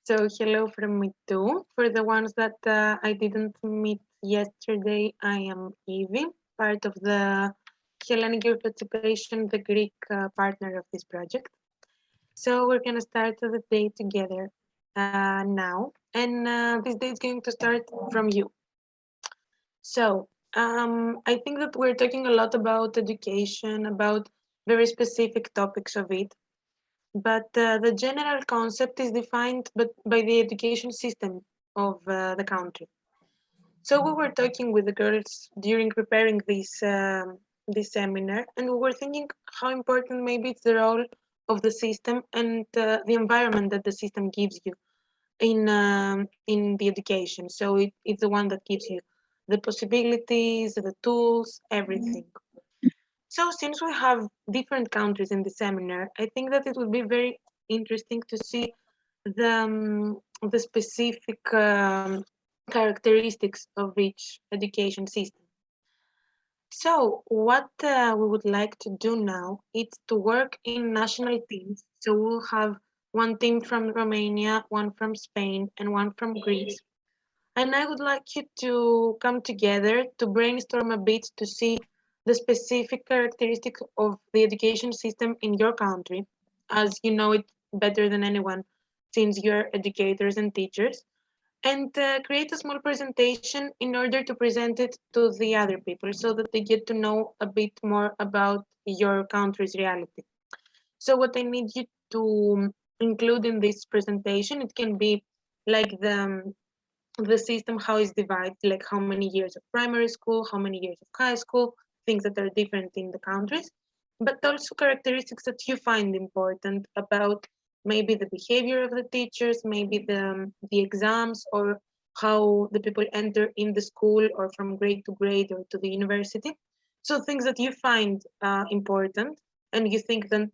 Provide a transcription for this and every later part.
So hello from me too. For the ones that I didn't meet yesterday, I am Evie, part of the Hellenic Youth Participation, the Greek partner of this project. So we're gonna start the day together now, and this day is going to start from you. So I think that we're talking a lot about education, about very specific topics of it, but the general concept is defined by the education system of the country. So we were talking with the girls during preparing this seminar, and we were thinking how important maybe it's the role of the system and the environment that the system gives you in the education. So it's the one that gives you the possibilities, the tools, everything. So since we have different countries in the seminar, I think that it would be very interesting to see the specific characteristics of each education system. So what we would like to do now is to work in national teams. So we'll have one team from Romania, one from Spain, and one from Greece. And I would like you to come together to brainstorm a bit to see the specific characteristics of the education system in your country, as you know it better than anyone, since you're educators and teachers, and create a small presentation in order to present it to the other people so that they get to know a bit more about your country's reality. So what I need you to include in this presentation, it can be like the system, how it's divided, like how many years of primary school, how many years of high school, things that are different in the countries, but also characteristics that you find important about maybe the behavior of the teachers, maybe the exams, or how the people enter in the school or from grade to grade or to the university. So things that you find important and you think that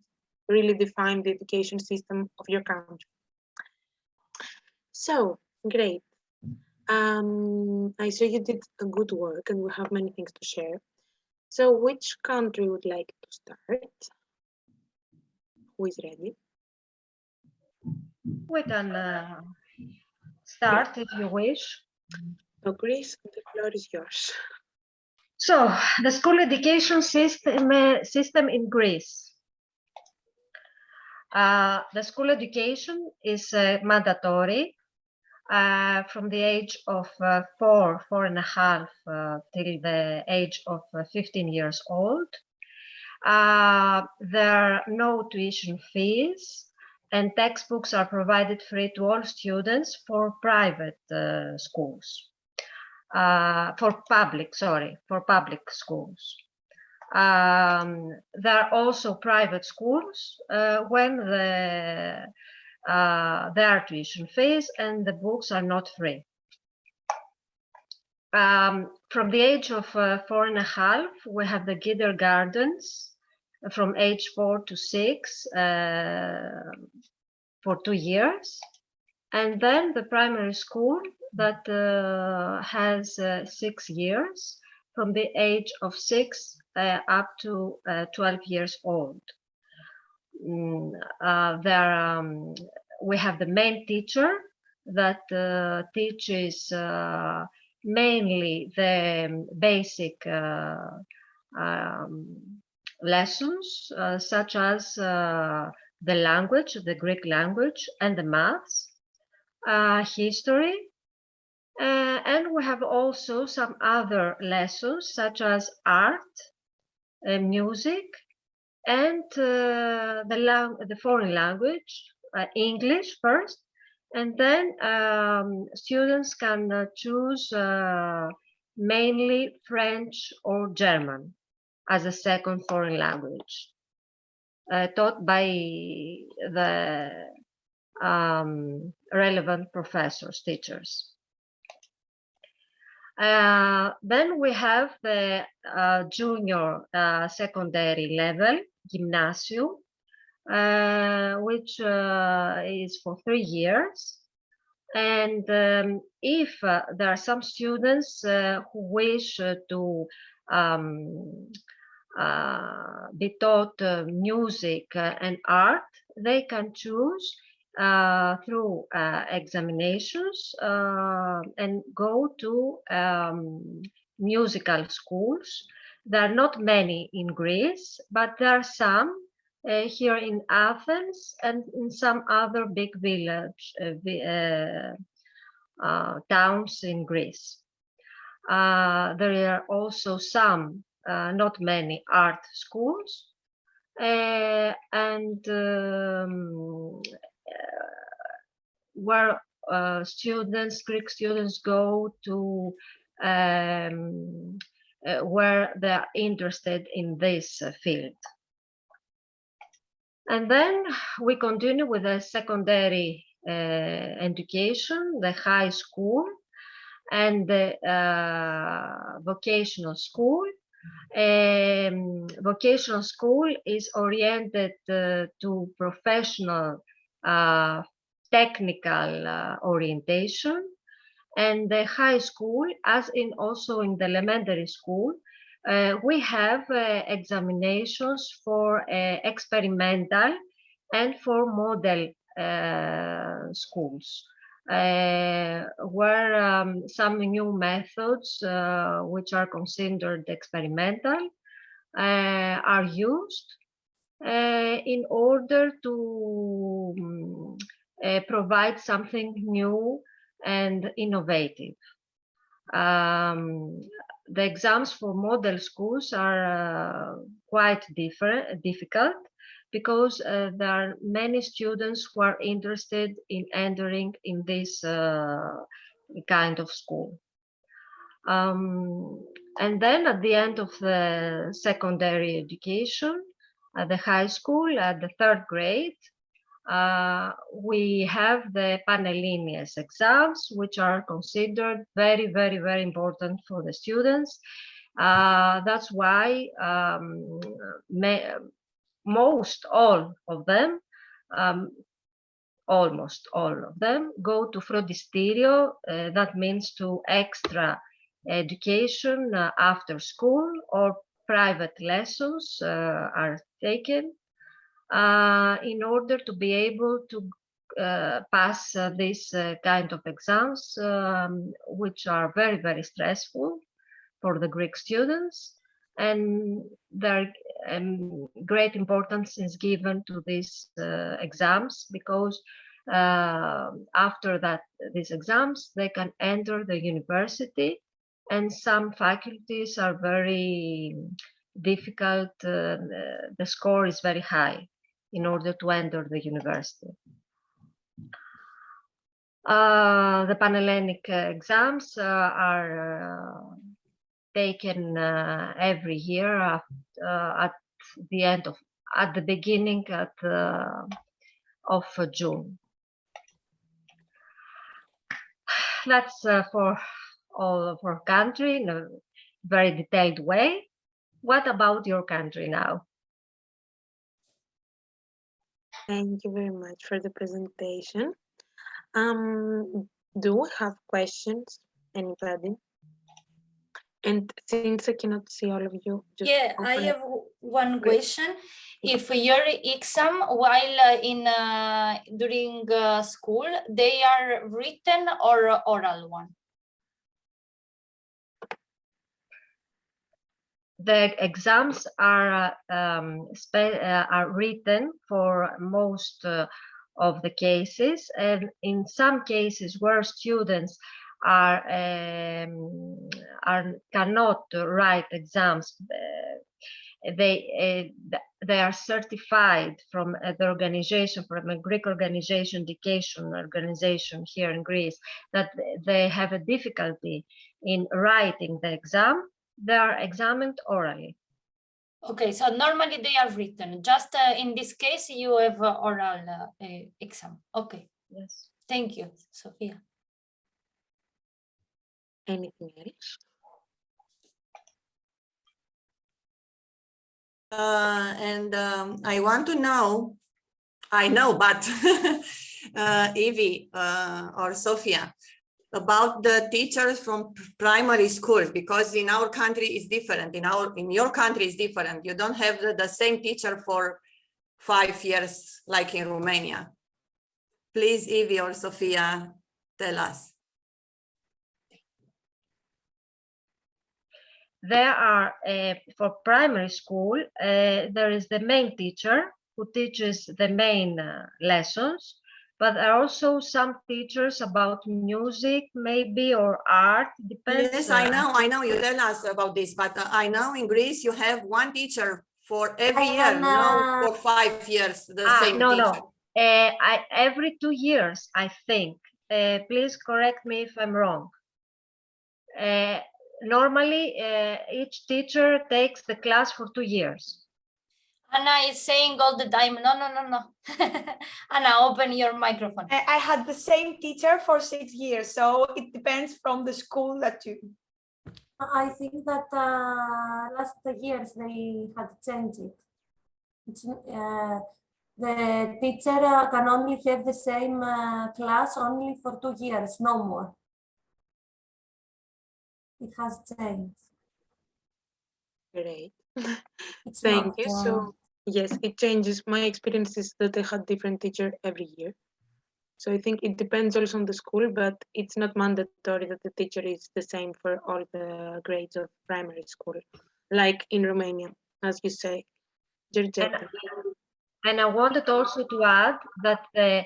really define the education system of your country. So great. I saw you did a good work and we have many things to share. So which country would like to start? Who is ready? We can start if you wish. So Greece, the floor is yours. So the school education system in Greece. The school education is mandatory from the age of 4.5 till the age of 15 years old. There are no tuition fees, and textbooks are provided free to all students for private schools. For public schools. There are also private schools when there are tuition fees and the books are not free. From the age of 4.5, we have the kindergartens from age 4 to 6 for 2 years. And then the primary school that has 6 years from the age of 6 up to 12 years old. We have the main teacher that teaches mainly the basic lessons, such as the language, the Greek language, and the maths, history, and we have also some other lessons such as art, music, and the foreign language, English first, and then students can choose mainly French or German as a second foreign language, taught by the relevant professors, teachers. Then we have the junior secondary level, gymnasium, which is for 3 years. And if there are some students who wish to be taught music and art, they can choose through examinations and go to musical schools. There are not many in Greece, but there are some here in Athens and in some other big towns in Greece. There are also some, not many, art schools, and where Greek students go to where they are interested in this field. And then we continue with the secondary education, the high school, and the vocational school. Vocational school is oriented to professional technical orientation, and the high school, as in also in the elementary school, we have examinations for experimental and for model schools, where some new methods which are considered experimental are used in order to provide something new and innovative. The exams for model schools are quite difficult because there are many students who are interested in entering in this kind of school. And then at the end of the secondary education, at the high school, at the 3rd grade, we have the Panhellenies exams, which are considered very, very, very important for the students. That's why almost all of them go to Frontisterio. That means to extra education after school, or private lessons are taken in order to be able to pass this kind of exams, which are very, very stressful for the Greek students. And their great importance is given to these exams because after these exams, they can enter the university, and some faculties are very difficult. The score is very high in order to enter the university. The Panhellenic exams are taken every year at the beginning of June. That's for all of our country in a very detailed way. What about your country now? Thank you very much for the presentation. Do we have questions, anybody? And since I cannot see all of you, yeah, I have one question. If your exam while during school, they are written or oral one? The exams are written for most of the cases, and in some cases where students cannot write exams, they are certified from the organization, from a Greek organization, education organization here in Greece, that they have a difficulty in writing the exam. They are examined orally. Okay, so normally they are written. Just in this case, you have oral exam. Okay. Yes. Thank you, Sophia. Anything else? I want to know, I know, but Evie or Sophia, about the teachers from primary schools, because in our country is different. In your country is different. You don't have the same teacher for 5 years like in Romania. Please, Evie or Sophia, tell us. There are, for primary school, there is the main teacher who teaches the main lessons, but there are also some teachers about music, maybe, or art, depends. Yes, I know, you tell us about this, but I know in Greece you have one teacher for every year, no for 5 years, the same no, teacher. No. Every 2 years, I think. Please correct me if I'm wrong. Normally, each teacher takes the class for 2 years. Anna is saying all the time, no. Anna, open your microphone. I had the same teacher for 6 years, so it depends from the school that you. I think that last years they had changed it. It's, the teacher can only have the same class only for 2 years, no more. It has changed. Great. It's Thank not, you. So yes, it changes. My experience is that I had different teacher every year. So I think it depends also on the school, but it's not mandatory that the teacher is the same for all the grades of primary school, like in Romania, as you say, Georgeta. And I wanted also to add that the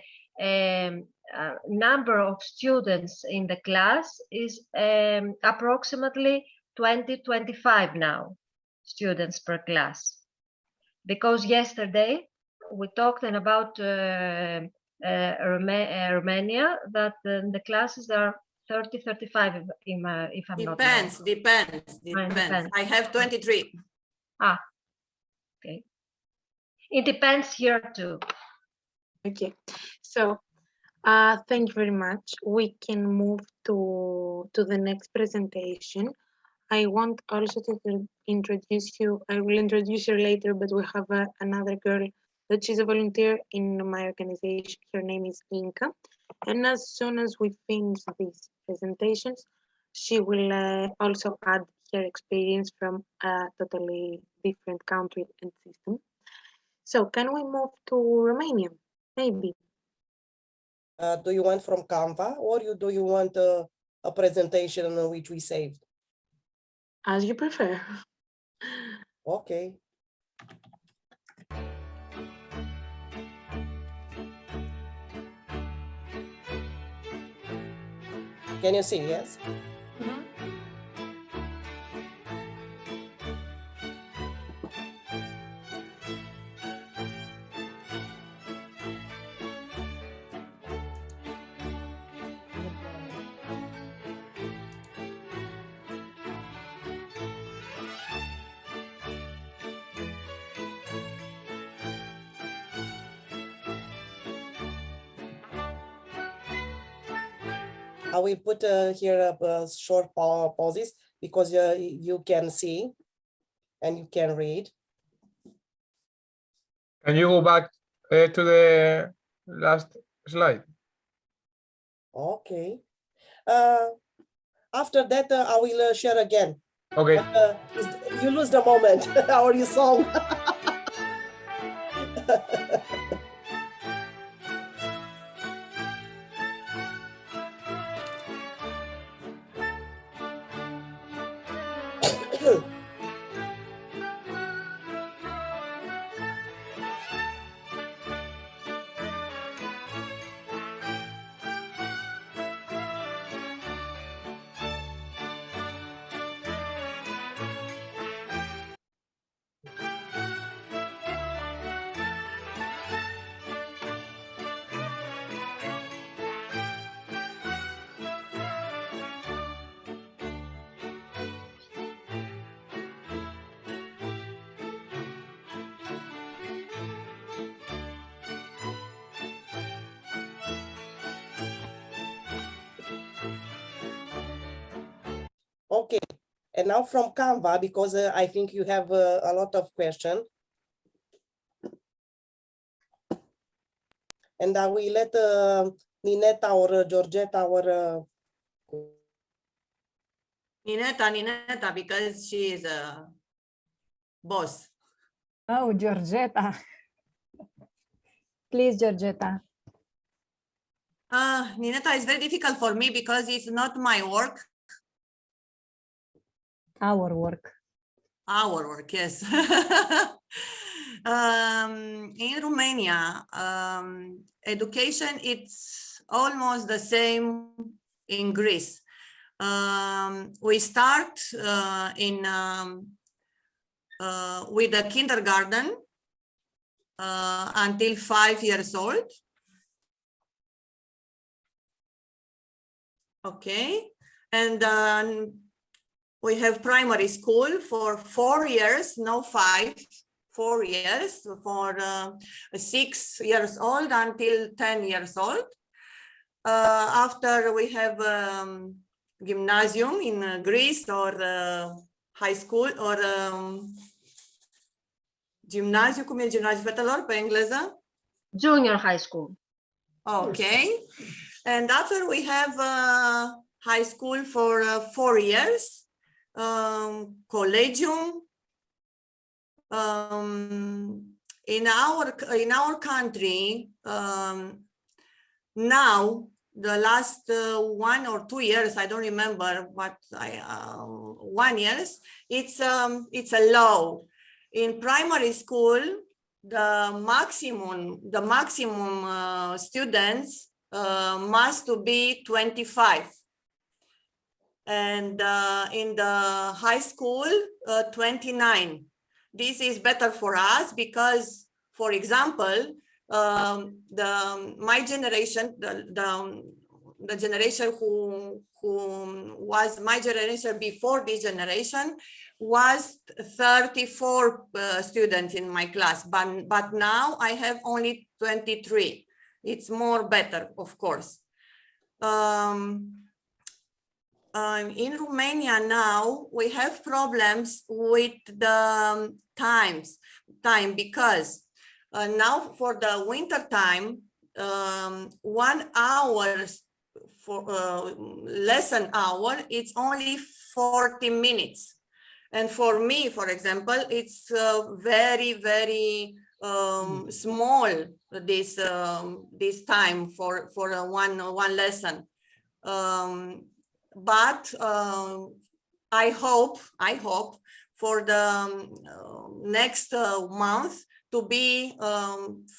number of students in the class is approximately 20-25 now, students per class. Because yesterday we talked about Romania, that the classes are 30-35, if I'm not wrong. Depends. I have 23. Okay. It depends here too. Okay, so thank you very much. We can move to the next presentation. I want also to introduce you. I will introduce you later, but we have another girl that she's a volunteer in my organization. Her name is Inka. And as soon as we finish these presentations, she will also add her experience from a totally different country and system. So can we move to Romania, maybe? Do you want from Canva, or do you want a presentation which we saved? As you prefer. Okay. Can you see? Yes. I will put here short pauses because you can see and you can read. Can you go back to the last slide? Okay. After that, I will share again. Okay. You lose the moment or you song. Okay, and now from Canva, because I think you have a lot of questions. And I will let Nineta or Georgeta or... Nineta, because she is a boss. Oh, Georgeta. Please, Georgeta. Nineta, it's very difficult for me because it's not my work. Our work. Our work, yes. In Romania, education, it's almost the same in Greece. We start with the kindergarten until 5 years old. Okay, and then we have primary school for 4 years, no 5, 4 years, for 6 years old until 10 years old. After we have gymnasium in Greece, or high school, or gimnaziu, cum e gimnaziu fetelor pe engleză? Junior high school. Okay, and after we have high school for 4 years, collegium. In our country, now the last 1 or 2 years, I don't remember, but 1 year, it's a law. In primary school, the maximum students must to be 25. And in the high school, 29. This is better for us because, for example, my generation, the generation who was my generation before this generation, was 34 students in my class, but now I have only 23. It's more better, of course. In Romania now, we have problems with the time because now for the winter time, 1 hour for lesson hour, it's only 40 minutes. And for me, for example, it's very, very small, this time for one lesson. But I hope for the next month to be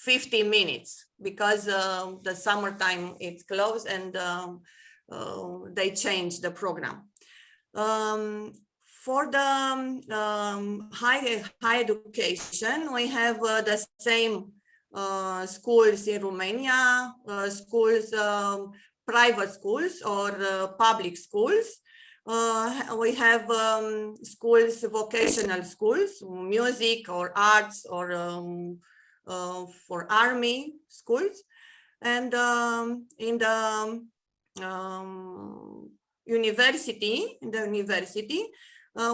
50 minutes, because the summertime it's closed and they change the program. For the high education, we have the same schools in Romania, schools, private schools or public schools. We have schools, vocational schools, music or arts, or for army schools. And in the university,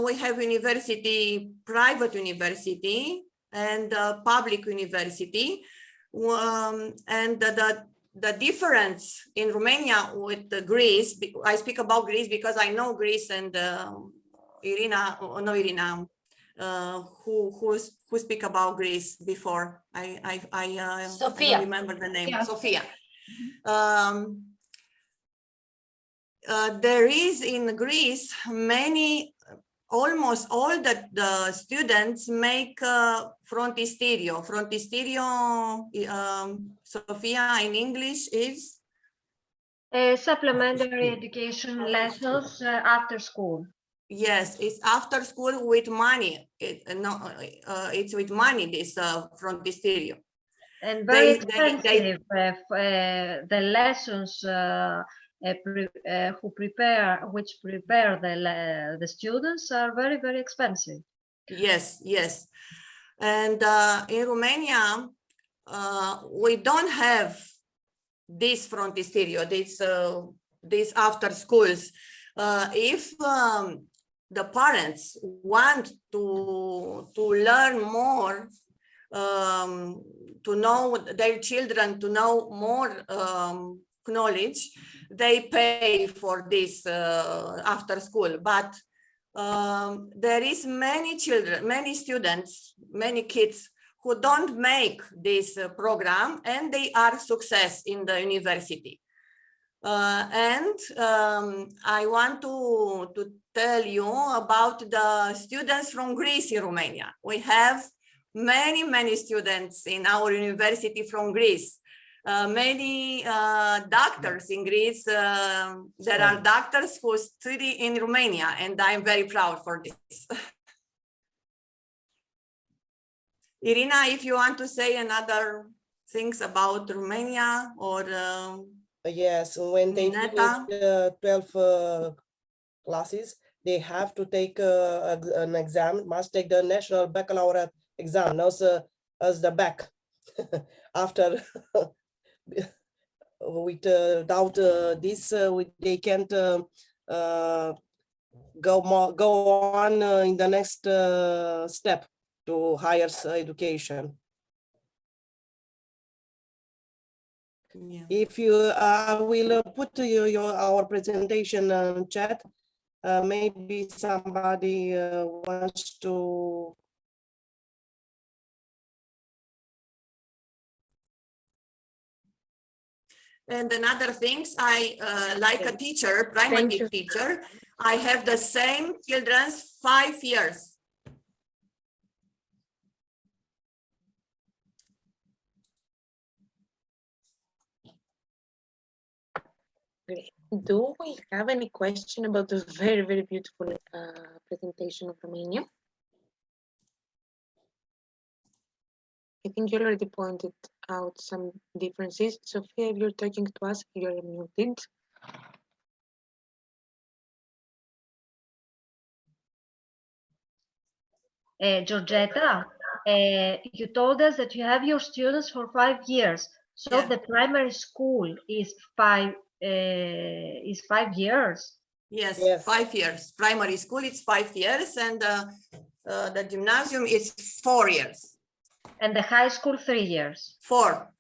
we have university, private university, and public university. And the difference in Romania with Greece, I speak about Greece because I know Greece, and Irina, who speak about Greece before. Sophia. I don't remember the name. Yeah. Sophia. There is in Greece almost all the students make frontisterio. Frontisterio, Sophia, in English is? Supplementary education lessons after school. Yes, it's after school with money. It's with money, this frontisterio. And very expensive. The lessons which prepare the students are very, very expensive. Yes, yes. And in Romania, we don't have this frontisterio, this after schools. If the parents want to learn more, to know their children, to know more knowledge, they pay for this after school. But there is many children, many students, many kids who don't make this program, and they are success in the university. I want to tell you about the students from Greece in Romania. We have many students in our university from Greece. Many doctors in Greece. There are doctors who study in Romania, and I'm very proud for this. Irina, if you want to say another things about Romania or yes, when they Neta? finish 12 classes, they have to take an exam, must take the national baccalaureate exam, also as the back. After without this, they can't go on in the next step to higher education. Yeah. If you will put our presentation on chat, maybe somebody wants to. And another things, I like a teacher, primary teacher, I have the same children's 5 years. Great. Do we have any question about the very beautiful presentation of Romania? I think you already pointed out some differences. Sophia, if you're talking to us, you're muted. Georgetta, you told us that you have your students for 5 years. So Yeah. the primary school is 5 years. Yes, Yes. 5 years. Primary school, it's 5 years, and the gymnasium is 4 years. And the high school 3 years. 4.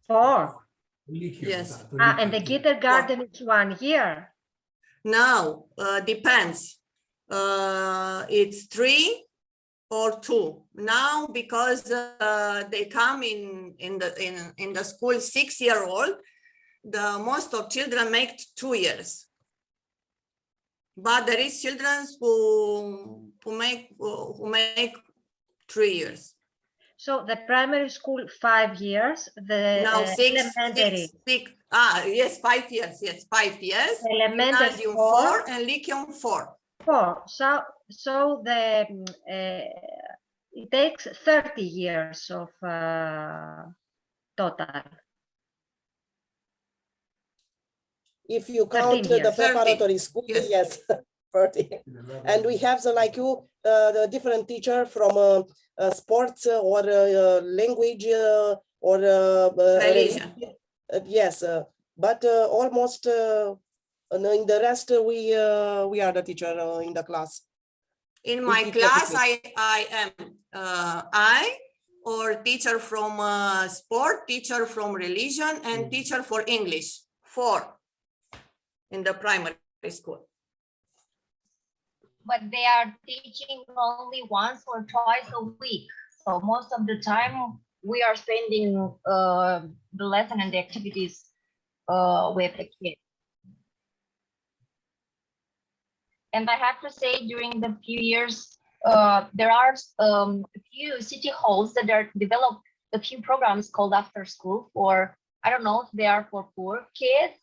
4. Yes. And the kindergarten is 1 year. Now, depends. It's 3 or 2 now, because they come in the school 6-year-old. The most of children make 2 years, but there is children who make 3 years. So the primary school 5 years, the Now elementary. Yes, 5 years. Yes, 5 years. Elementary Gymnasium 4. 4 and Lyceum 4. 4. So the it takes 30 years of total. If you count 13 the years. preparatory school, Yes. yes, 30. And we have the different teacher from sports or language or Religion. Yes, but almost in the rest we are the teacher in the class. In my class, I am or teacher from sport, teacher from religion, and teacher for English. 4 in the primary school. But they are teaching only once or twice a week. So most of the time we are spending the lesson and the activities with the kids. And I have to say, during the few years, there are a few city halls that are developed a few programs called after school for, I don't know if they are for poor kids,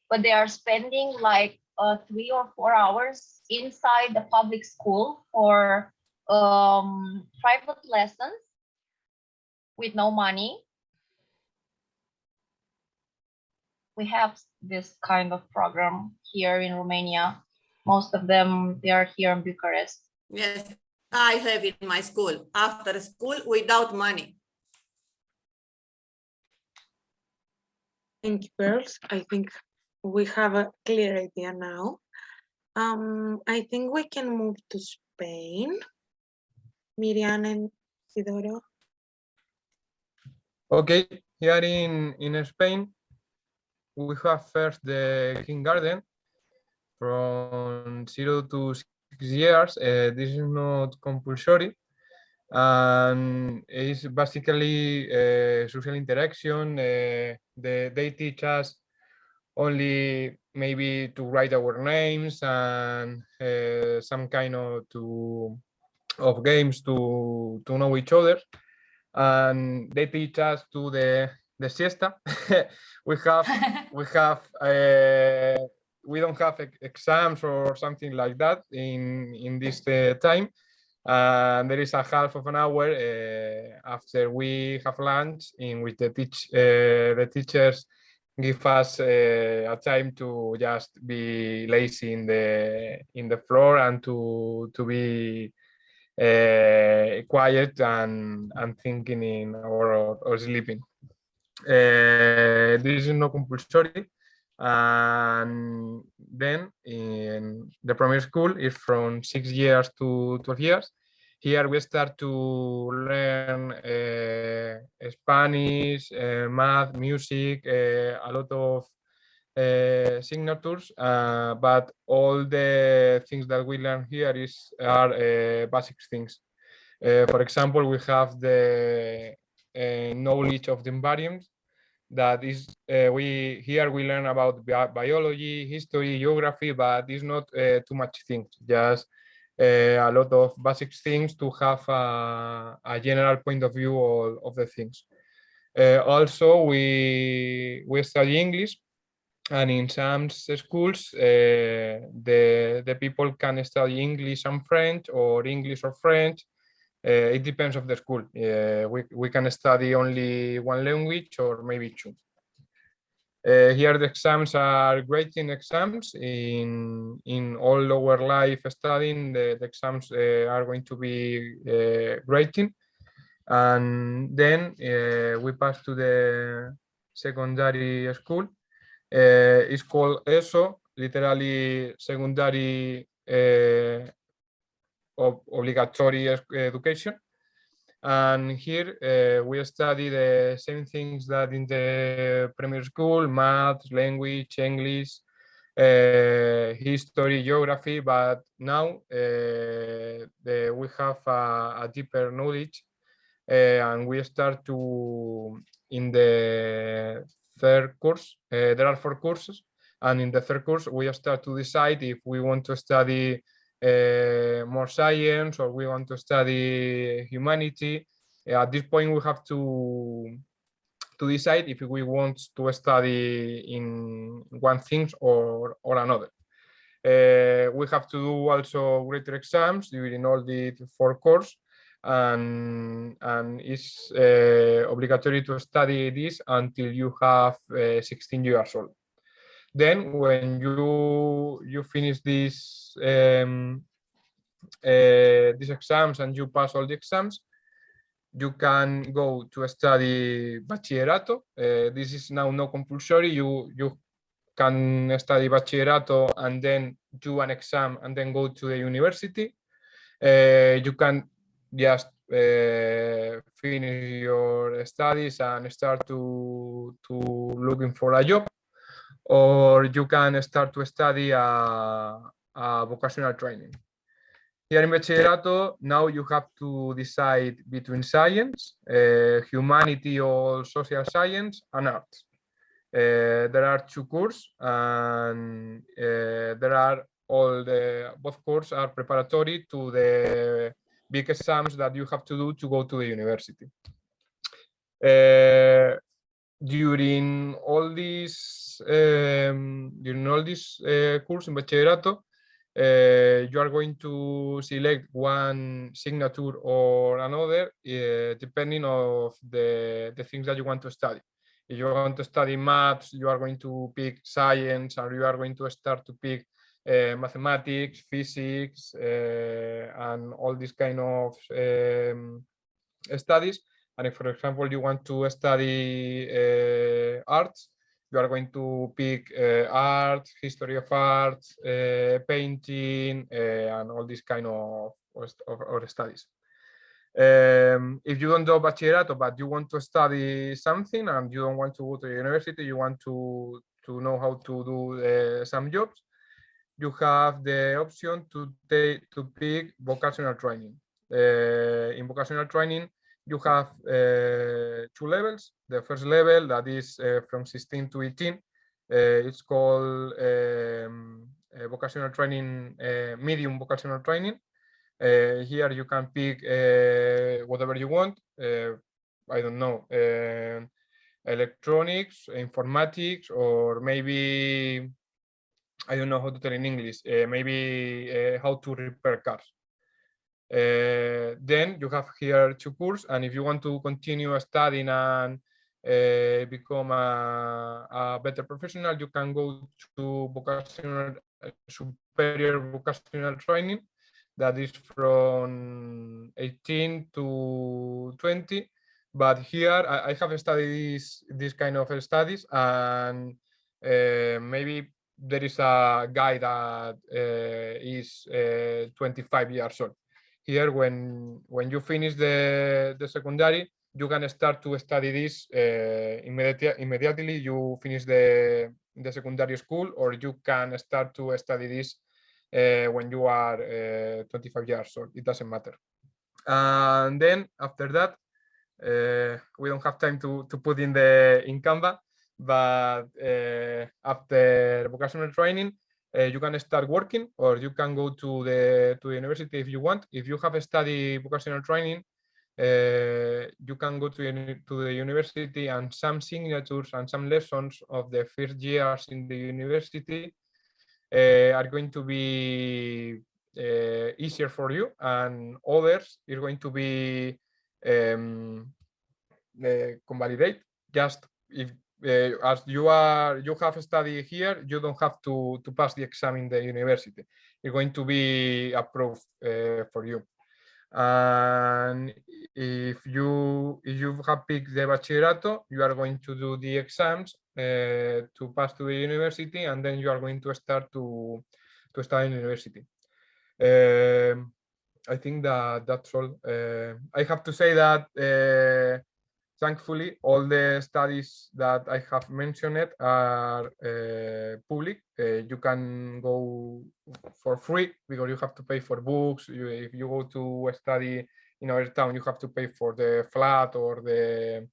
but they are spending like 3 or 4 hours inside the public school for private lessons with no money. We have this kind of program here in Romania. Most of them, they are here in Bucharest. Yes, I have it in my school, after school without money. Thank you, girls. I think we have a clear idea now. I think we can move to Spain. Miriam and Isidoro. Okay, here in Spain, we have first the kindergarten from 0 to 6 years. This is not compulsory, and it's basically social interaction. They teach us only maybe to write our names and some kind of games to know each other. And they teach us to the siesta. we don't have exams or something like that in this time. And there is a half of an hour after we have lunch in which the teachers give us a time to just be lazy in the floor and to be quiet and thinking in or sleeping. This is not compulsory. And then in the primary school is from 6 years to 12 years. Here we start to learn Spanish, math, music, a lot of signatures, but all the things that we learn here are basic things. For example, we have the knowledge of the environment. That is, we learn about biology, history, geography, but it's not too much things. Just a lot of basic things to have a general point of view of the things. Also, we study English. And in some schools, the people can study English and French, or English or French. It depends of the school. We can study only one language or maybe two. Here the exams are grading exams. In all our life studying, the exams are going to be grading. And then we pass to the secondary school. It's called ESO, literally secondary obligatory education. And here we study the same things that in the primary school: math, language, English, history, geography. But now we have a deeper knowledge, and we start to in the third course. There are 4 courses, and in the third course we start to decide if we want to study more science or we want to study humanity. At this point, we have to decide if we want to study in one thing or another. We have to do also greater exams during all the 4 courses. And it's obligatory to study this until you have 16 years old. Then when you finish these exams and you pass all the exams, you can go to study bachillerato. This is now not compulsory. You can study bachillerato and then do an exam and then go to the university. You can just finish your studies and start to looking for a job, or you can start to study a vocational training. Here in Bachillerato, now you have to decide between science, humanity or social science, and arts. There are 2 courses, and there are both courses are preparatory to the big exams that you have to do to go to the university. During all these courses in Bachillerato, you are going to select one signature or another, depending on the things that you want to study. If you want to study maths, you are going to pick science, or you are going to start to pick mathematics, physics, and all these kind of studies. And if, for example, you want to study arts, you are going to pick art, history of art, painting, and all these kind of studies. If you don't do bachillerato, but you want to study something and you don't want to go to the university, you want to know how to do some jobs, you have the option to pick vocational training. In vocational training, you have 2 levels. The first level, that is from 16 to 18, It's called vocational training, medium vocational training. Here you can pick whatever you want. I don't know, electronics, informatics, or maybe, I don't know how to tell in English, maybe how to repair cars. Then you have here 2 courses, and if you want to continue studying and become a better professional, you can go to vocational superior vocational training. That is from 18 to 20. But here I have studied this kind of studies, and maybe there is a guy that is 25 years old. Here, when you finish the secondary, you can start to study this immediately you finish the secondary school, or you can start to study this when you are 25 years old. It doesn't matter. And then after that, we don't have time to put in Canva, but after vocational training, you can start working, or you can go to the university if you want. If you have studied vocational training, you can go to the university, and some signatures and some lessons of the first years in the university are going to be easier for you, and others is going to be convalidate. Just if as you have studied here, you don't have to pass the exam in the university. It's going to be approved for you. And if you have picked the bachillerato, you are going to do the exams to pass to the university, and then you are going to start to study in university. I think that's all. I have to say that thankfully, all the studies that I have mentioned are public. You can go for free because you have to pay for books. If you go to study in our town, you have to pay for the flat or the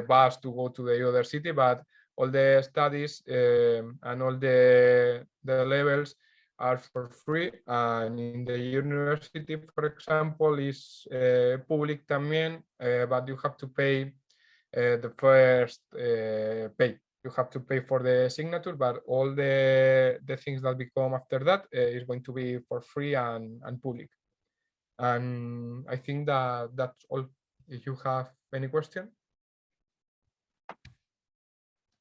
bus to go to the other city. But all the studies and all the levels are for free, and in the university, for example, is public también, but you have to pay the first pay. You have to pay for the signature, but all the things that become after that is going to be for free and public. And I think that that's all. If you have any question.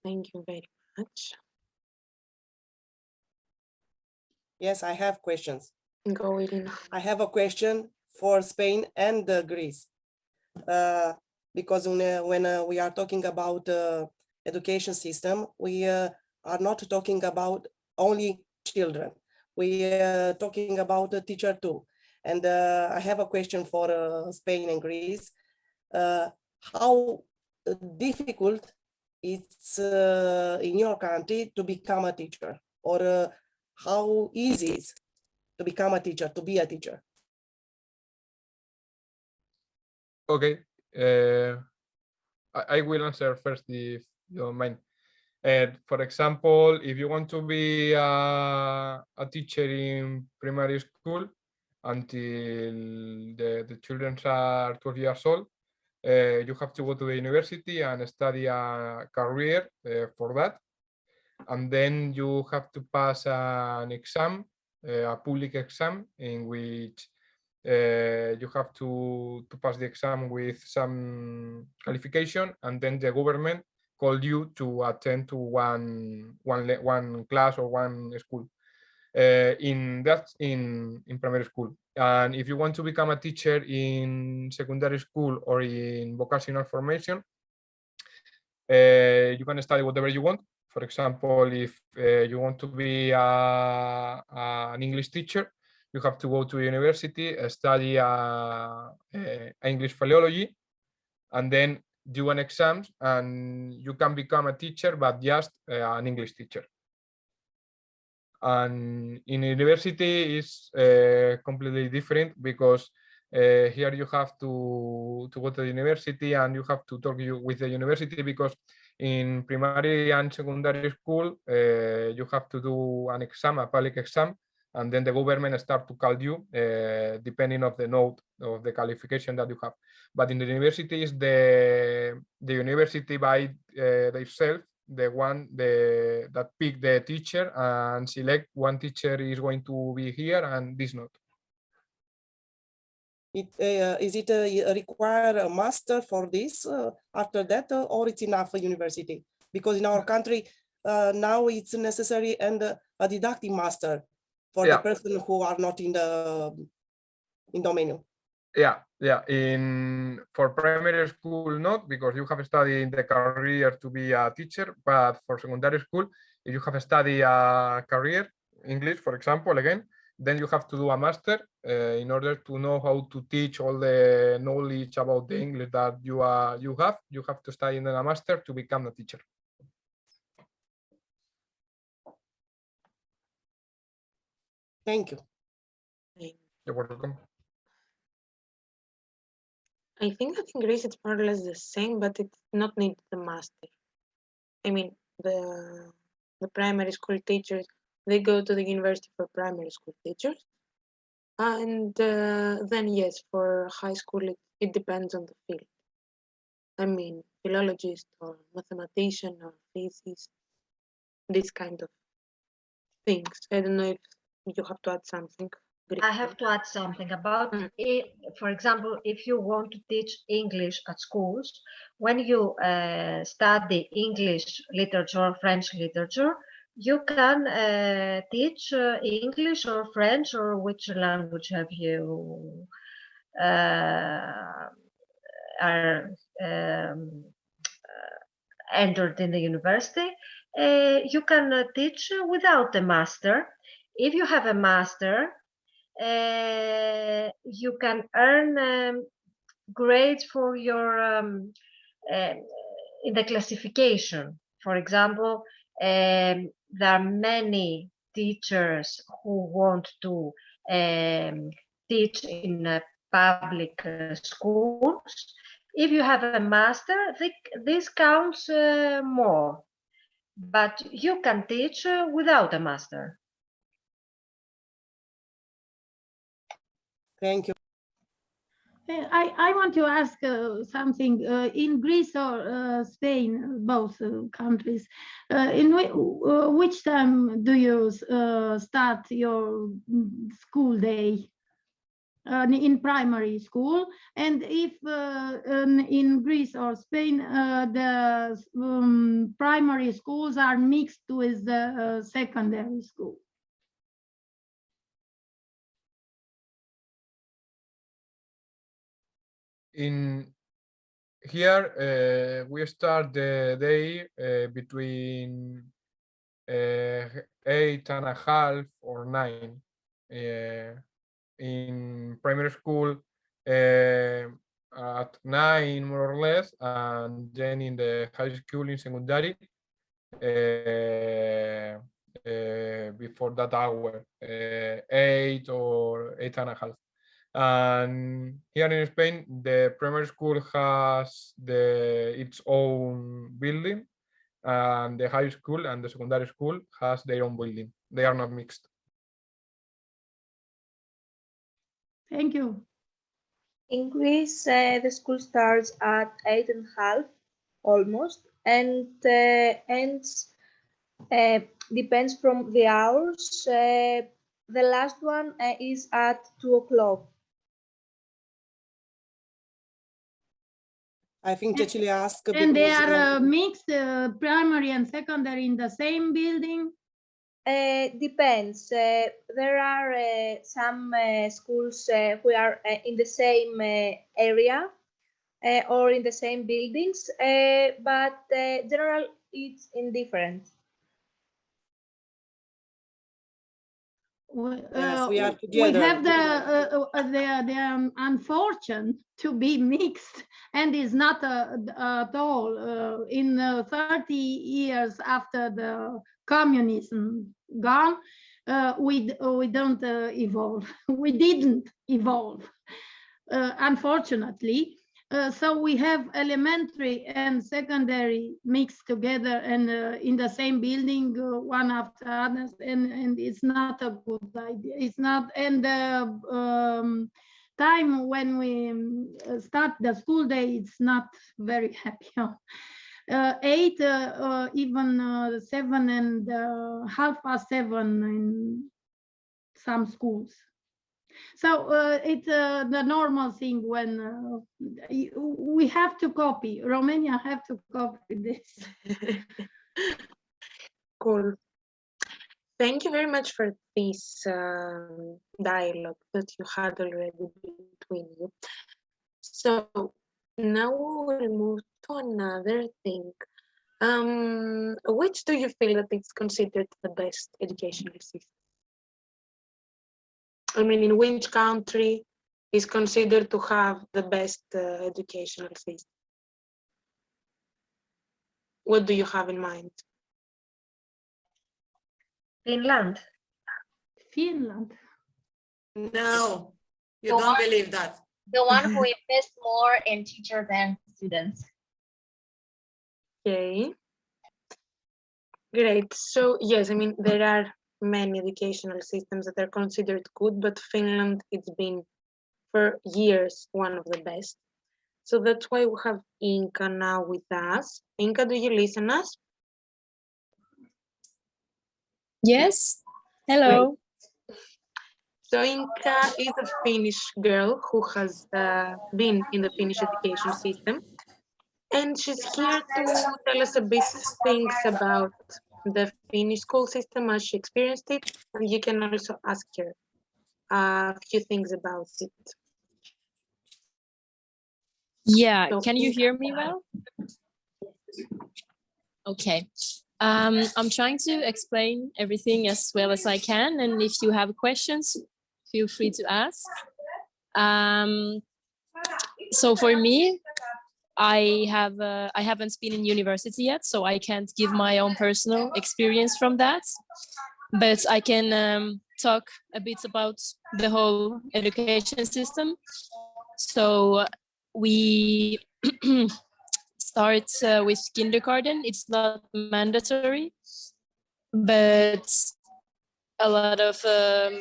Thank you very much. Yes, I have questions. Go, Irina. I have a question for Spain and Greece. Because when we are talking about education system, we are not talking about only children. We are talking about the teacher too. And I have a question for Spain and Greece. How difficult it's in your country to become a teacher, or how easy it is to become a teacher, to be a teacher? Okay, I will answer first if you don't mind. For example, if you want to be a teacher in primary school until the children are 12 years old, you have to go to the university and study a career for that. And then you have to pass an exam, a public exam, in which you have to pass the exam with some qualification, and then the government called you to attend to one class or one school in primary school. And if you want to become a teacher in secondary school or in vocational formation, you can study whatever you want. For example, if you want to be an English teacher, you have to go to university, study English philology, and then do an exam, and you can become a teacher, but just an English teacher. And in university is completely different, because here you have to go to the university and you have to talk with the university, because In primary and secondary school, you have to do an exam, a public exam, and then the government start to call you depending of the note of the qualification that you have. But in the universities, the university by themselves, the one that pick the teacher and select one teacher is going to be here and this not. Is it require a master for this after that, or it's enough for university? Because in our country now it's necessary and a didactic master for the person who are not in the domain. Yeah. For primary school, not, because you have studied the career to be a teacher, but for secondary school, if you have studied a career, English, for example, again, then you have to do a master in order to know how to teach all the knowledge about the English that you have. You have to study in a master to become a teacher. Thank you. You're welcome. I think that in Greece it's more or less the same, but it's not needed the master. I mean, the primary school teachers, they go to the university for primary school teachers. And then yes, for high school, it depends on the field. I mean, philologist or mathematician or physicist, this kind of things. I don't know if you have to add something. I have to add something about it. For example, if you want to teach English at schools, when you study English literature or French literature, you can teach English or French, or which language have you entered in the university. You can teach without a master. If you have a master, you can earn grades for your in the classification. For example, there are many teachers who want to teach in public schools. If you have a master, this counts more, but you can teach without a master. Thank you. I want to ask something. In Greece or Spain, both countries, in which time do you start your school day? In primary school, and if in Greece or Spain the primary schools are mixed with the secondary school. In here, we start the day between 8:30 or 9. In primary school at 9 more or less, and then in the high school in secondary before that hour, 8 or 8:30. And here in Spain, the primary school has its own building, and the high school and the secondary school has their own building. They are not mixed. Thank you. In Greece, the school starts at 8:30 almost, and ends depends from the hours. The last one is at 2 o'clock. I think Cecilia asked. And they are mixed, primary and secondary in the same building? Depends. There are some schools who are in the same area or in the same buildings, but general it's indifferent. Yes, we are We together. have the unfortunate to be mixed, and is not at all in 30 years after the communism gone. We don't evolve. We didn't evolve, unfortunately. So we have elementary and secondary mixed together and in the same building, one after others, and it's not a good idea. It's not, and the time when we start the school day, it's not very happy. 8, even 7 and 7:30 in some schools. So it's the normal thing when we have to copy. Romania have to copy this. Cool. Thank you very much for this dialogue that you had already between you. So now we will move to another thing. Which do you feel that it's considered the best educational system? I mean, in which country is considered to have the best educational system? What do you have in mind? Finland. Finland. No, you The don't one- believe that. The one who invests more in teachers than students. Okay. Great. So yes, I mean, there are many educational systems that are considered good, but Finland, it's been for years one of the best. So that's why we have Inka now with us. Inka, do you listen us? Yes. Hello. So Inka is a Finnish girl who has been in the Finnish education system. And she's here to tell us a bit things about the Finnish school system as she experienced it. And you can also ask her a few things about it. Yeah, So, can you Inka. hear me well? Okay. I'm trying to explain everything as well as I can, and if you have questions, feel free to ask. So for me, I haven't been in university yet, so I can't give my own personal experience from that. But I can talk a bit about the whole education system. So we start with kindergarten. It's not mandatory, but a lot of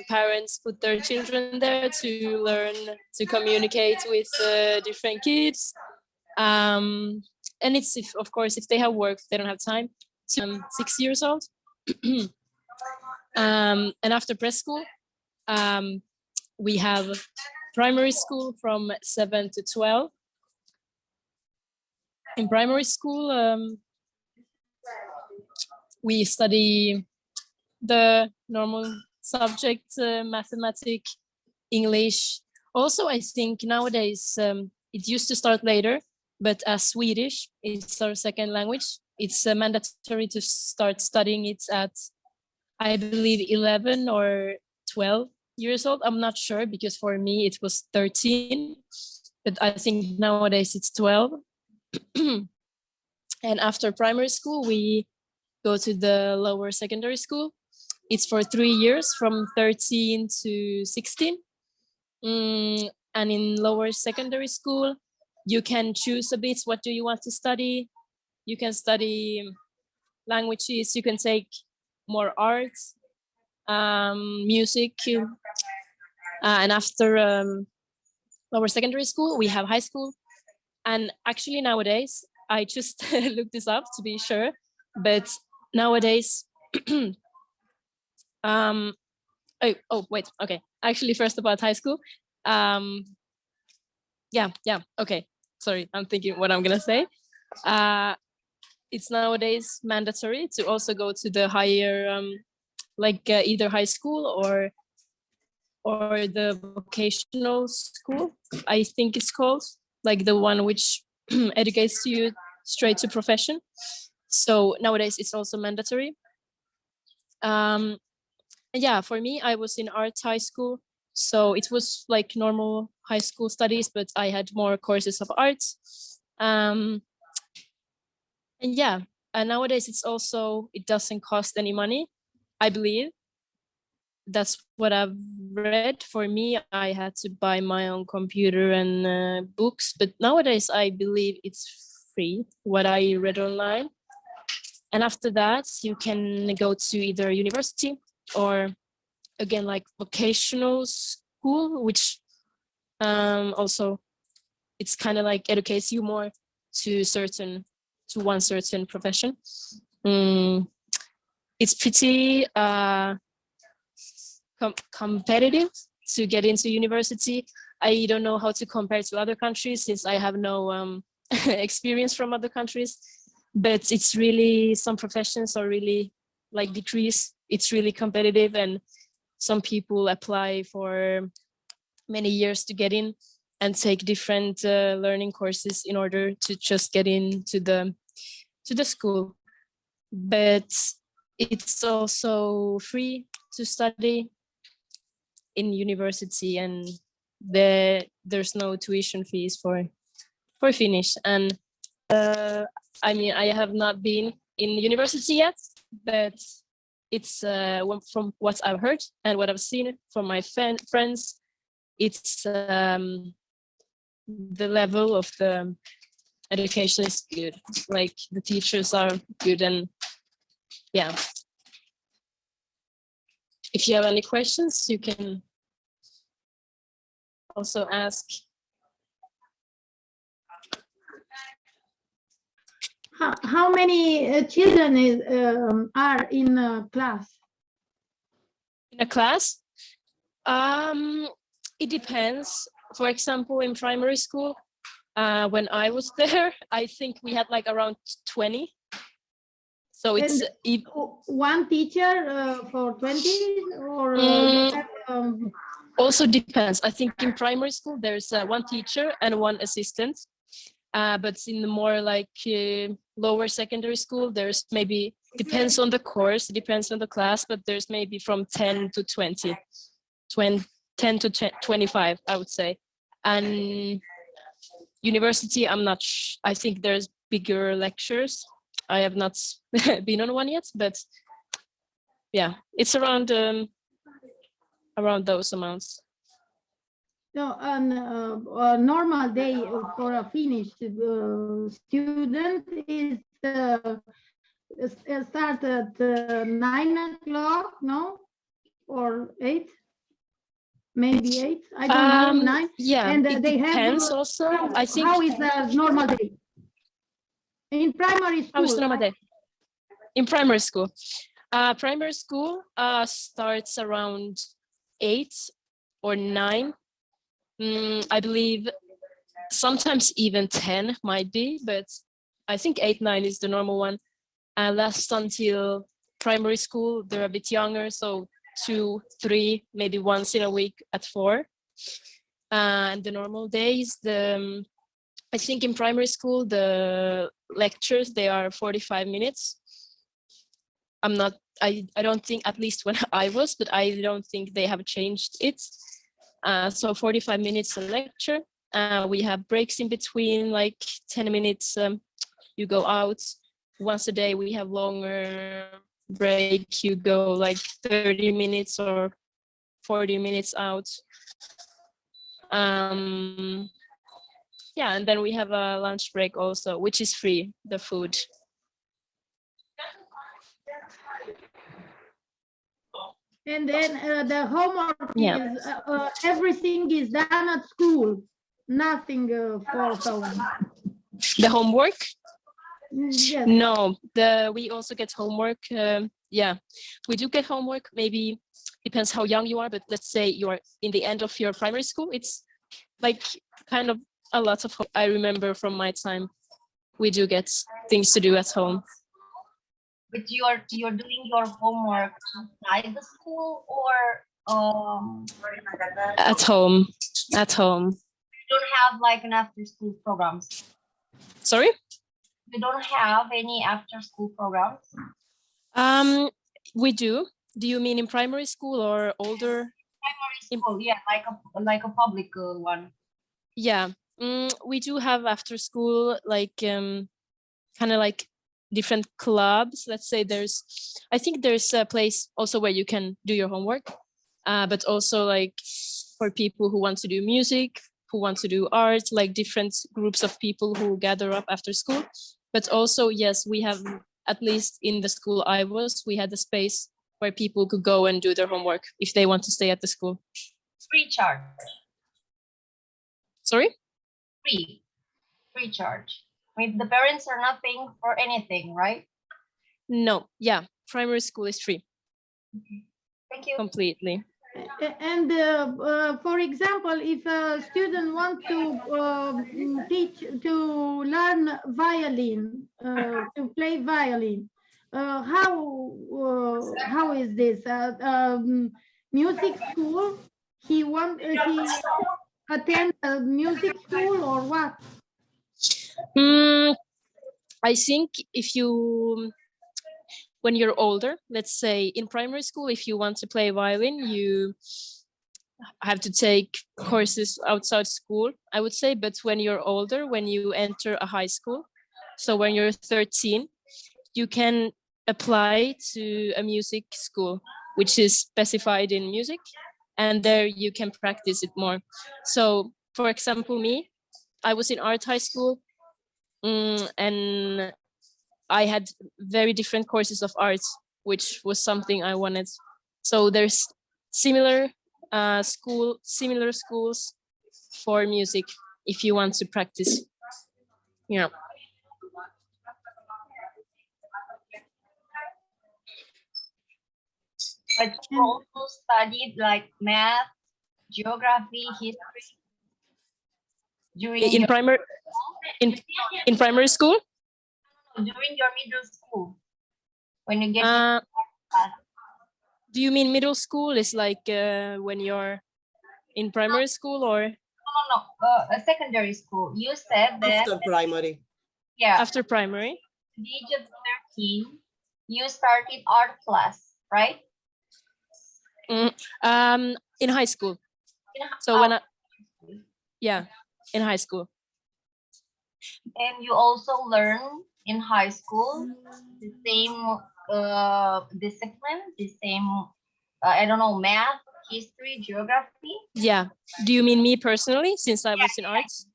parents put their children there to learn to communicate with different kids. And it's, of course, if they have work, they don't have time. 6 years old. And after preschool, we have primary school from 7 to 12. In primary school, we study the normal subjects, mathematics, English. Also, I think nowadays it used to start later, but as Swedish is our second language, it's mandatory to start studying it at, I believe, 11 or 12 years old. I'm not sure, because for me it was 13, but I think nowadays it's 12. And after primary school, we go to the lower secondary school. It's for 3 years, from 13 to 16. And in lower secondary school, you can choose a bit what do you want to study. You can study languages, you can take more arts, music. And after lower secondary school, we have high school. And actually nowadays, I just looked this up to be sure, but nowadays, wait, okay. Actually, first about high school. Okay. Sorry, I'm thinking what I'm gonna say. It's nowadays mandatory to also go to the higher, either high school or the vocational school, I think it's called, like the one which educates you straight to profession. So nowadays it's also mandatory. And yeah, for me, I was in art high school, so it was like normal high school studies, but I had more courses of arts. And yeah, and nowadays it doesn't cost any money, I believe. that's what I've read. For me, I had to buy my own computer and books, but nowadays I believe it's free, what I read online. And after that, you can go to either university or again, like vocational school, which also it's kind of like educates you more to one certain profession. It's pretty competitive to get into university. I don't know how to compare to other countries since I have no experience from other countries, but it's really, some professions are really like degrees. It's really competitive, and some people apply for many years to get in and take different learning courses in order to just get into the school. But it's also free to study in university, and there's no tuition fees for Finnish. And I mean, I have not been in university yet, but it's from what I've heard and what I've seen from my friends, it's the level of the education is good. Like the teachers are good, and yeah. If you have any questions, you can also ask. How many children are in a class? In a class? It depends. For example, in primary school, when I was there, I think we had like around 20. So it's one teacher for 20, or also depends. I think in primary school there's one teacher and one assistant, but in the more like lower secondary school, there's maybe, depends on the course, depends on the class, but there's maybe from 10 to 20, 10 to 25, I would say. And university, I'm not I think there's bigger lectures. I have not been on one yet, but yeah, it's around those amounts. So on a normal day for a Finnish student is start at 9 o'clock, no? Or 8? Maybe 8? I don't know, 9? Yeah, and it they depends have, also. I think. How is a normal day? In primary school. How is the normal day? In primary school. Primary school starts around 8 or 9. I believe sometimes even 10 might be, but I think 8, 9 is the normal one. Lasts until primary school. They're a bit younger, so 2, 3, maybe once in a week at 4. And the normal days, I think in primary school, the lectures, they are 45 minutes. I don't think, at least when I was, but I don't think they have changed it. So 45 minutes a lecture. We have breaks in between, like 10 minutes. You go out once a day. We have longer break. You go like 30 minutes or 40 minutes out. Yeah, and then we have a lunch break also, which is free, the food. And then the homework Yeah. is, everything is done at school, nothing for home. The homework? Yes. No, we also get homework. Yeah, we do get homework. Maybe depends how young you are, but let's say you are in the end of your primary school. It's like kind of a lot of. I remember from my time, we do get things to do at home. But you're doing your homework outside the school or At home. At home. You don't have like an after-school programs? Sorry? You don't have any after-school programs? We do. Do you mean in primary school or older? Primary school, yeah, like a public one. Yeah, we do have after school, like kind of like different clubs. Let's say I think there's a place also where you can do your homework. but also like for people who want to do music, who want to do art, like different groups of people who gather up after school. But also, yes, we have, at least in the school I was, we had a space where people could go and do their homework if they want to stay at the school. Free charge. Sorry? Free charge. I mean, the parents are not paying for anything, right? No, yeah, primary school is free. Thank you. Completely. And for example, if a student wants to learn violin, to play violin, how is this? Music school? He attend a music school or what? I think when you're older, let's say in primary school, if you want to play violin, you have to take courses outside school, I would say. But when you're older, when you enter a high school, so when you're 13, you can apply to a music school, which is specified in music, and there you can practice it more. So, for example, me, I was in art high school, and I had very different courses of art, which was something I wanted. So there's similar schools for music if you want to practice. Yeah. But you also studied like math, geography, history during in primary school. During your middle school, when you get do you mean middle school is like when you're in primary school, or no, a secondary school? You said that After primary. Yeah, after primary. at the age of 13 you started art class, right? In high school. So when in high school. And you also learn in high school the same discipline, the same I don't know, math, history, geography? Yeah. Do you mean me personally, since I was in arts?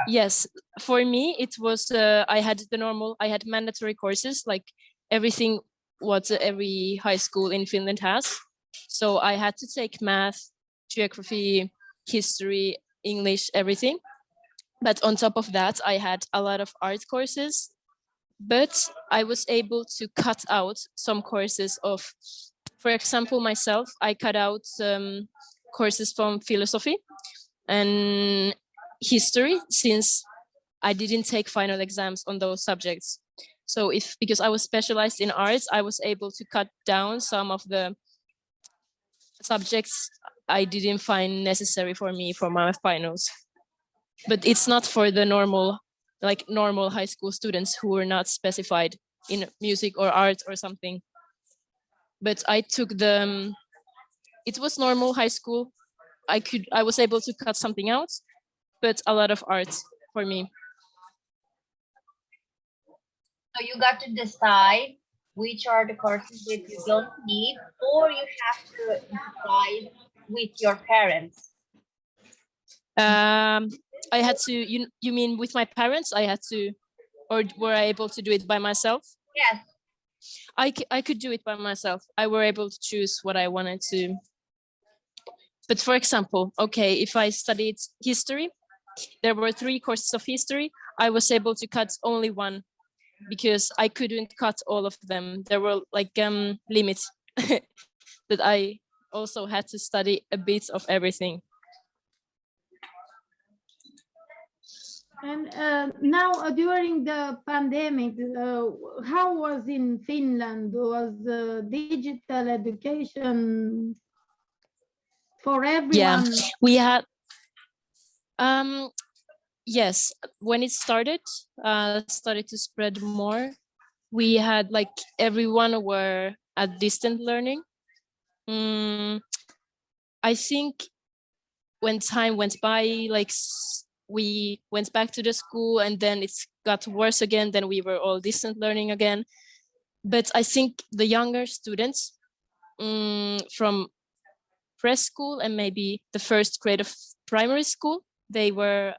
Yes. For me, it was I had mandatory courses, like everything what every high school in Finland has. So I had to take math, geography, history, English, everything. But on top of that, I had a lot of art courses. But I was able to cut out some courses of, for example, myself, I cut out courses from philosophy and history, since I didn't take final exams on those subjects. So because I was specialized in arts, I was able to cut down some of the subjects I didn't find necessary for me for my finals. But it's not for the normal high school students who were not specified in music or art or something. But I took it was normal high school. I was able to cut something out, but a lot of art for me. So you got to decide which are the courses that you don't need, or you have to decide with your parents. I had to, you mean with my parents? I had to, or were I able to do it by myself? Yes. I could do it by myself. I were able to choose what I wanted to. But for example, okay, if I studied history, there were 3 courses of history. I was able to cut only one because I couldn't cut all of them. There were like limits that I also had to study a bit of everything. And now during the pandemic, how was in Finland? Was digital education for everyone? Yeah, we had, yes, when it started to spread more, we had like everyone were at distant learning. I think when time went by, like we went back to the school and then it got worse again, then we were all distant learning again. But I think the younger students from preschool and maybe the first grade of primary school, they were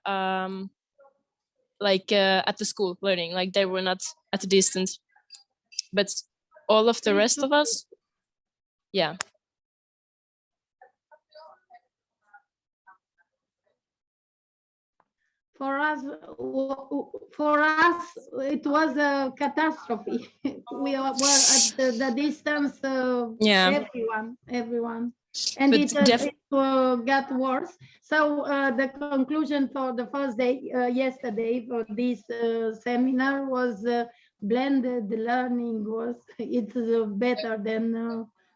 like at the school learning, like they were not at a distance. But all of the rest of us, yeah. For us, it was a catastrophe. We were at the distance of Yeah. everyone. And But it got worse. So the conclusion for the first day, yesterday, for this seminar was blended learning it's better than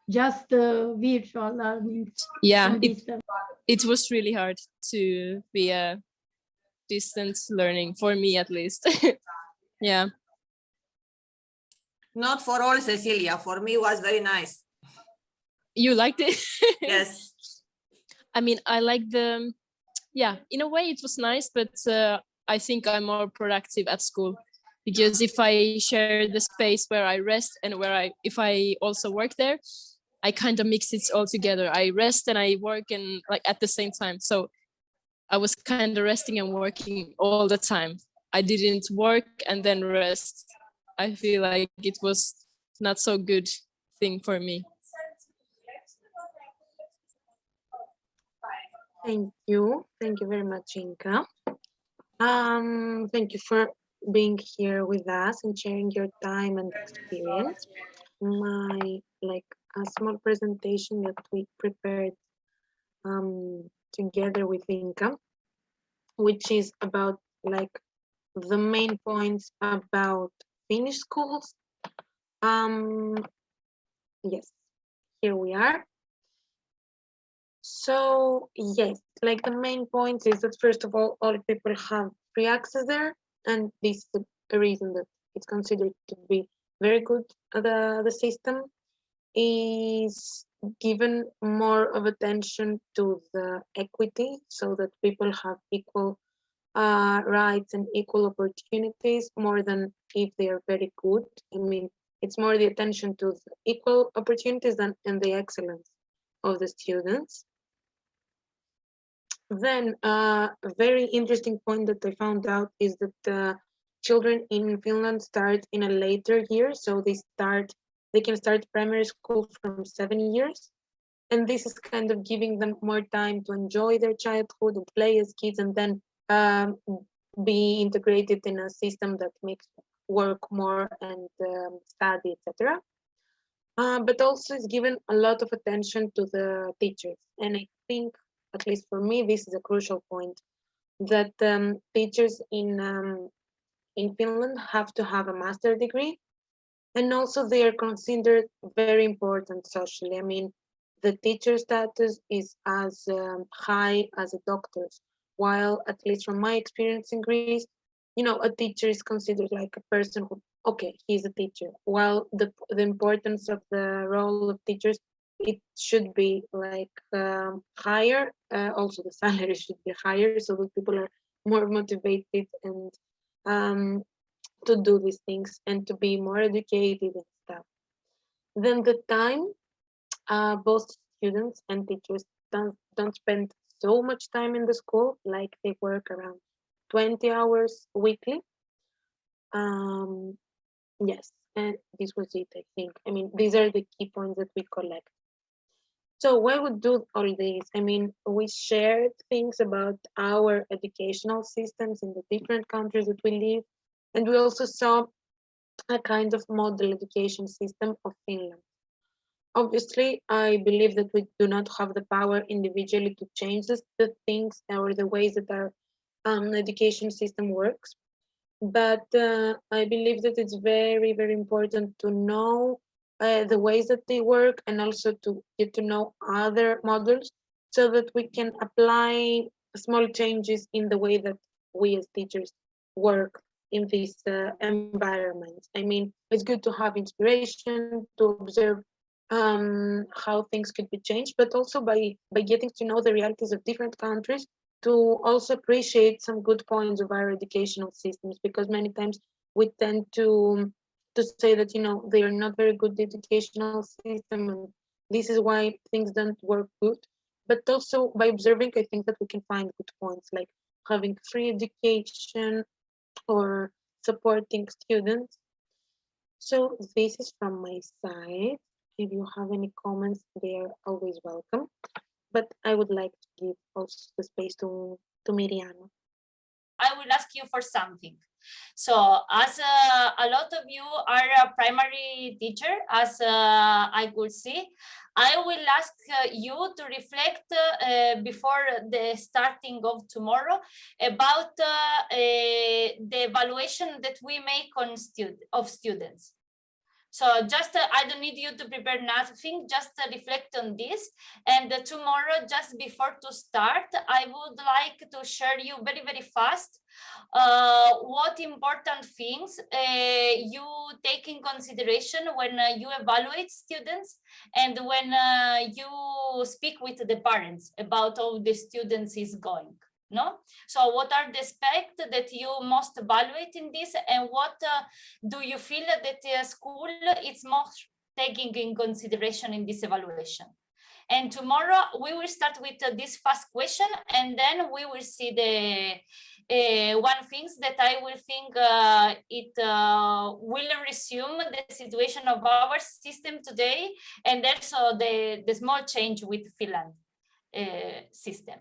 just virtual learning. Yeah, it was really hard to be a distance learning, for me at least. Yeah. Not for all, Cecilia. For me, it was very nice. You liked it? Yes. I mean, I like yeah, in a way it was nice, but I think I'm more productive at school, because if I share the space where I rest and if I also work there, I kind of mix it all together. I rest and I work and like at the same time. So I was kind of resting and working all the time. I didn't work and then rest. I feel like it was not so good thing for me. Thank you very much, Inka. Thank you for being here with us and sharing your time and experience. A small presentation that we prepared together with Inka, which is about the main points about Finnish schools. Yes, here we are. So yes, the main point is that first of all people have free access there, and this is a reason that it's considered to be very good. The system is given more of attention to the equity, so that people have equal rights and equal opportunities, more than if they are very good. I mean, it's more the attention to the equal opportunities and the excellence of the students. Then a very interesting point that I found out is that children in Finland start in a later year, so they can start primary school from 7 years, and this is kind of giving them more time to enjoy their childhood and play as kids, and then be integrated in a system that makes work more and study, etc. But also is given a lot of attention to the teachers, and I think, at least for me, this is a crucial point, that teachers in Finland have to have a master's degree, and also they are considered very important socially. I mean, the teacher status is as high as a doctor's, while, at least from my experience in Greece, a teacher is considered like a person who, okay, he's a teacher, while the importance of the role of teachers, it should be higher. Also the salary should be higher, so that people are more motivated and to do these things and to be more educated and stuff. Then the time, both students and teachers don't spend so much time in the school, like they work around 20 hours weekly. Yes, and this was it, I think. I mean, these are the key points that we collect. So why would do all this? I mean, we shared things about our educational systems in the different countries that we live, and we also saw a kind of model education system of Finland. Obviously, I believe that we do not have the power individually to change the things or the ways that our education system works. But I believe that it's very, very important to know the ways that they work, and also to get to know other models, so that we can apply small changes in the way that we as teachers work in this environment. I mean, it's good to have inspiration, to observe how things could be changed, but also by getting to know the realities of different countries, to also appreciate some good points of our educational systems, because many times we tend to say that they are not very good educational system, and this is why things don't work good. But also by observing, I think that we can find good points like having free education or supporting students. So this is from my side. If you have any comments, they are always welcome. But I would like to give also the space to Miriana. I will ask you for something. So as a lot of you are a primary teacher, as I could see, I will ask you to reflect before the starting of tomorrow about the evaluation that we make on students. So just, I don't need you to prepare nothing, just reflect on this. And tomorrow, just before to start, I would like to share you very, very fast what important things you take in consideration when you evaluate students and when you speak with the parents about how the students is going. No, so what are the aspects that you most evaluate in this, and what do you feel that the school is most taking in consideration in this evaluation? And tomorrow we will start with this first question, and then we will see the one things that I will think it will resume the situation of our system today, and also the small change with Finland system.